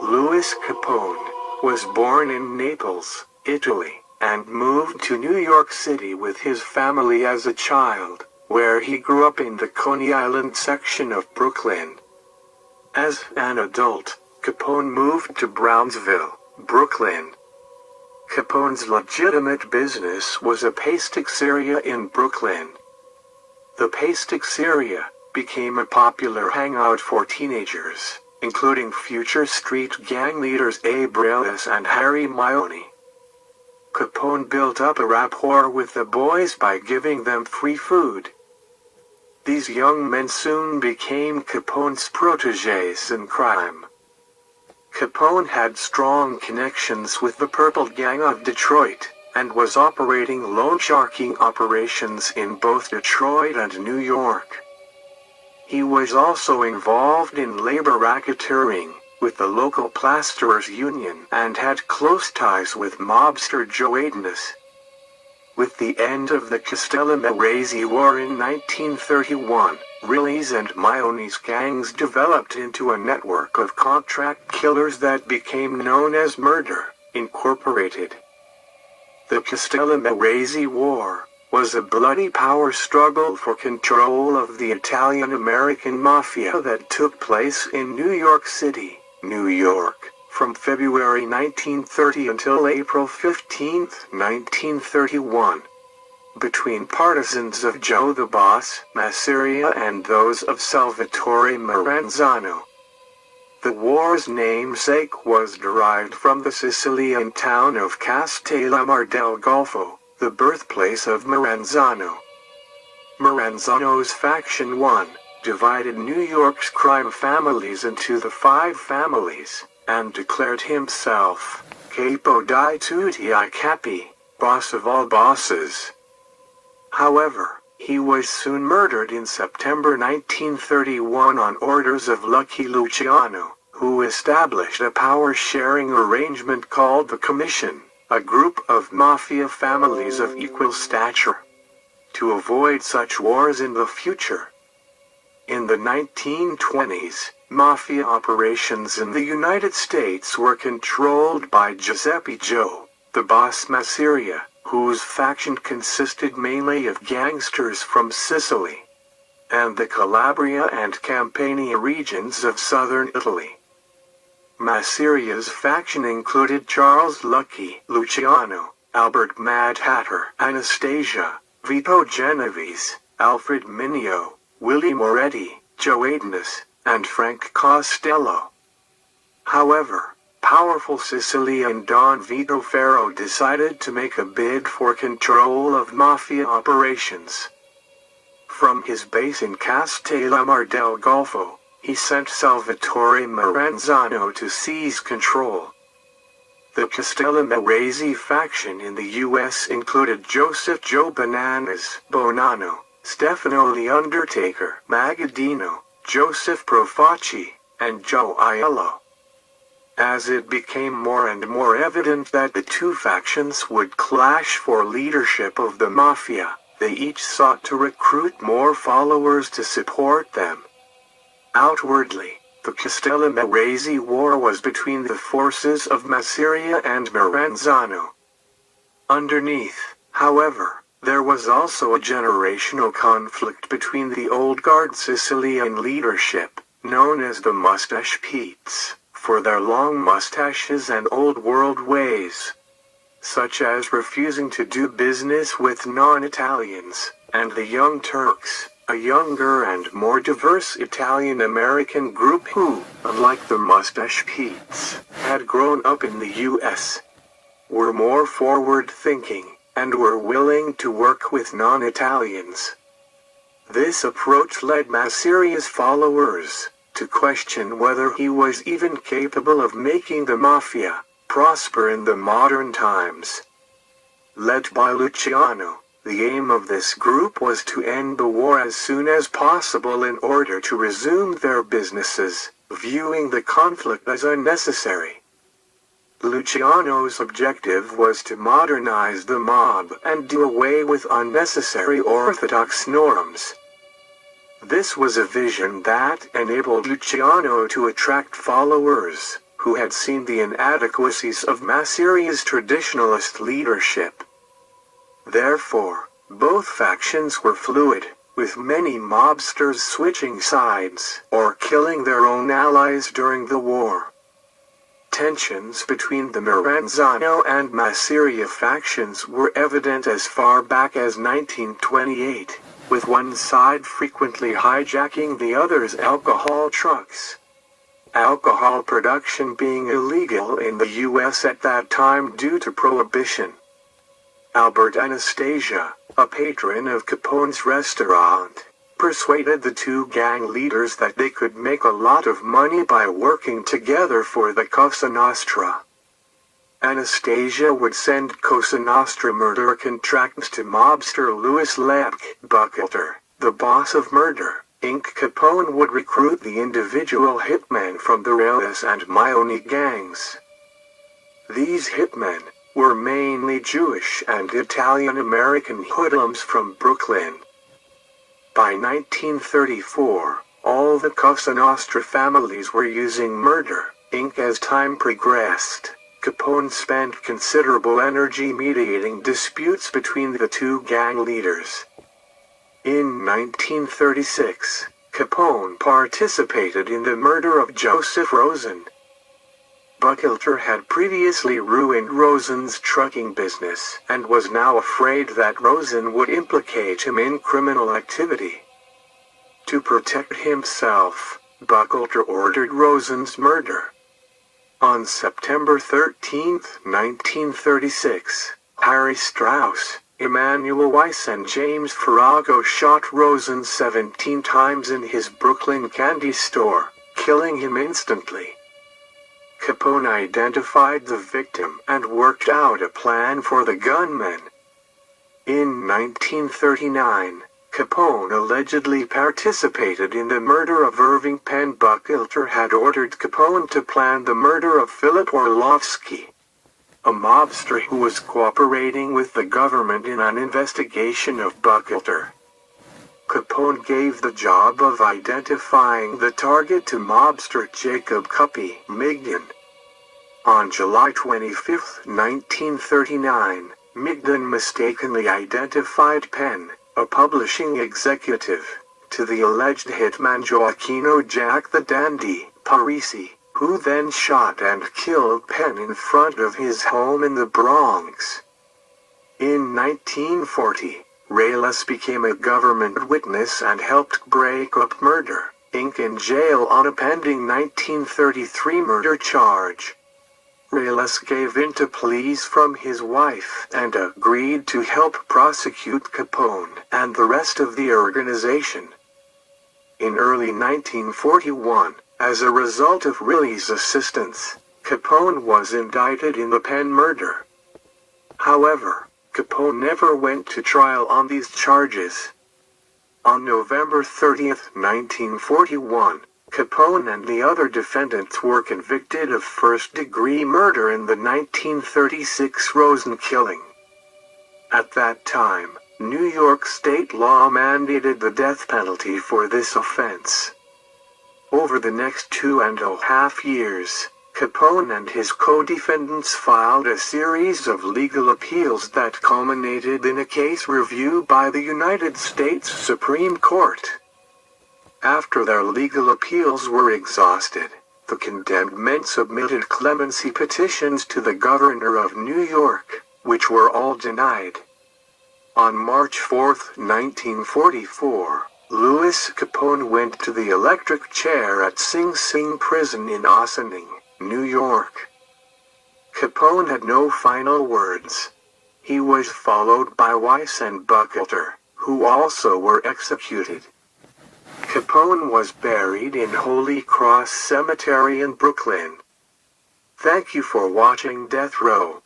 Louis Capone was born in Naples, Italy, and moved to New York City with his family as a child, where he grew up in the Coney Island section of Brooklyn. As an adult, Capone moved to Brownsville, Brooklyn. Capone's legitimate business was a pasticceria in Brooklyn. The pasticceria became a popular hangout for teenagers, including future street gang leaders Abe Reles and Harry Mahoney. Capone built up a rapport with the boys by giving them free food. These young men soon became Capone's protégés in crime. Capone had strong connections with the Purple Gang of Detroit, and was operating loan-sharking operations in both Detroit and New York. He was also involved in labor racketeering with the local plasterers union and had close ties with mobster Joe Adonis. With the end of the Castellammarese War in 1931, Reles and Mahoney's gangs developed into a network of contract killers that became known as Murder, Incorporated. The Castellammarese War was a bloody power struggle for control of the Italian-American mafia that took place in New York City, New York, from February 1930 until April 15, 1931. Between partisans of Joe the Boss Masseria and those of Salvatore Maranzano. The war's namesake was derived from the Sicilian town of Castellammare del Golfo, the birthplace of Maranzano. Maranzano's Faction 1 divided New York's crime families into the 5 families, and declared himself Capo di tutti I capi, boss of all bosses. However, he was soon murdered in September 1931 on orders of Lucky Luciano, who established a power-sharing arrangement called the Commission, a group of mafia families of equal stature, to avoid such wars in the future. In the 1920s, mafia operations in the United States were controlled by Giuseppe Joe, the boss Masseria, whose faction consisted mainly of gangsters from Sicily and the Calabria and Campania regions of southern Italy. Masseria's faction included Charles Lucky Luciano, Albert Mad Hatter Anastasia, Vito Genovese, Alfred Mineo, Willie Moretti, Joe Adonis, and Frank Costello. However, powerful Sicilian Don Vito Ferro decided to make a bid for control of mafia operations. From his base in Castellammare del Golfo, he sent Salvatore Maranzano to seize control. The Castellammarese faction in the U.S. included Joseph Joe Bananas Bonanno, Stefano the Undertaker Magaddino, Joseph Profaci, and Joe Aiello. As it became more and more evident that the two factions would clash for leadership of the mafia, they each sought to recruit more followers to support them. Outwardly, the Castellammarese War was between the forces of Masseria and Maranzano. Underneath, however, there was also a generational conflict between the old guard Sicilian leadership, known as the Mustache Petes, for their long mustaches and old world ways, such as refusing to do business with non-Italians, and the Young Turks, a younger and more diverse Italian-American group who, unlike the Mustache Petes, had grown up in the U.S., were more forward-thinking, and were willing to work with non-Italians. This approach led Masseria's followers to question whether he was even capable of making the mafia prosper in the modern times. Led by Luciano, the aim of this group was to end the war as soon as possible in order to resume their businesses, viewing the conflict as unnecessary. Luciano's objective was to modernize the mob and do away with unnecessary orthodox norms. This was a vision that enabled Luciano to attract followers, who had seen the inadequacies of Maseria's traditionalist leadership. Therefore, both factions were fluid, with many mobsters switching sides or killing their own allies during the war. Tensions between the Maranzano and Masseria factions were evident as far back as 1928, with one side frequently hijacking the other's alcohol trucks. Alcohol production being illegal in the U.S. at that time due to prohibition. Albert Anastasia, a patron of Capone's restaurant, persuaded the two gang leaders that they could make a lot of money by working together for the Cosa Nostra. Anastasia would send Cosa Nostra murder contracts to mobster Louis Buckleter, the boss of Murder, Inc. Capone would recruit the individual hitmen from the Reales and Mione gangs. These hitmen were mainly Jewish and Italian-American hoodlums from Brooklyn. By 1934, all the Cosa Nostra families were using Murder, Inc. As time progressed, Capone spent considerable energy mediating disputes between the two gang leaders. In 1936, Capone participated in the murder of Joseph Rosen. Buckleter had previously ruined Rosen's trucking business and was now afraid that Rosen would implicate him in criminal activity. To protect himself, Buckleter ordered Rosen's murder. On September 13, 1936, Harry Strauss, Emanuel Weiss and James Farrago shot Rosen 17 times in his Brooklyn candy store, killing him instantly. Capone identified the victim and worked out a plan for the gunman. In 1939, Capone allegedly participated in the murder of Irving Penn. Buckleter had ordered Capone to plan the murder of Philip Orlovsky, a mobster who was cooperating with the government in an investigation of Buckleter. Capone gave the job of identifying the target to mobster Jacob Cuppy Migden. On July 25, 1939, Migden mistakenly identified Penn, a publishing executive, to the alleged hitman Gioacchino Jack the Dandy Parisi, who then shot and killed Penn in front of his home in the Bronx. In 1940, Reales became a government witness and helped break up Murder, Inc. in jail on a pending 1933 murder charge. Reales gave in to pleas from his wife and agreed to help prosecute Capone and the rest of the organization. In early 1941, as a result of Reales' assistance, Capone was indicted in the Penn murder. However, Capone never went to trial on these charges. On November 30, 1941, Capone and the other defendants were convicted of first-degree murder in the 1936 Rosen killing. At that time, New York state law mandated the death penalty for this offense. Over the next 2.5 years, Capone and his co-defendants filed a series of legal appeals that culminated in a case review by the United States Supreme Court. After their legal appeals were exhausted, the condemned men submitted clemency petitions to the governor of New York, which were all denied. On March 4, 1944, Louis Capone went to the electric chair at Sing Sing Prison in Ossining, New York. Capone had no final words. He was followed by Weiss and Buckleter, who also were executed. Capone was buried in Holy Cross Cemetery in Brooklyn. Thank you for watching Death Row.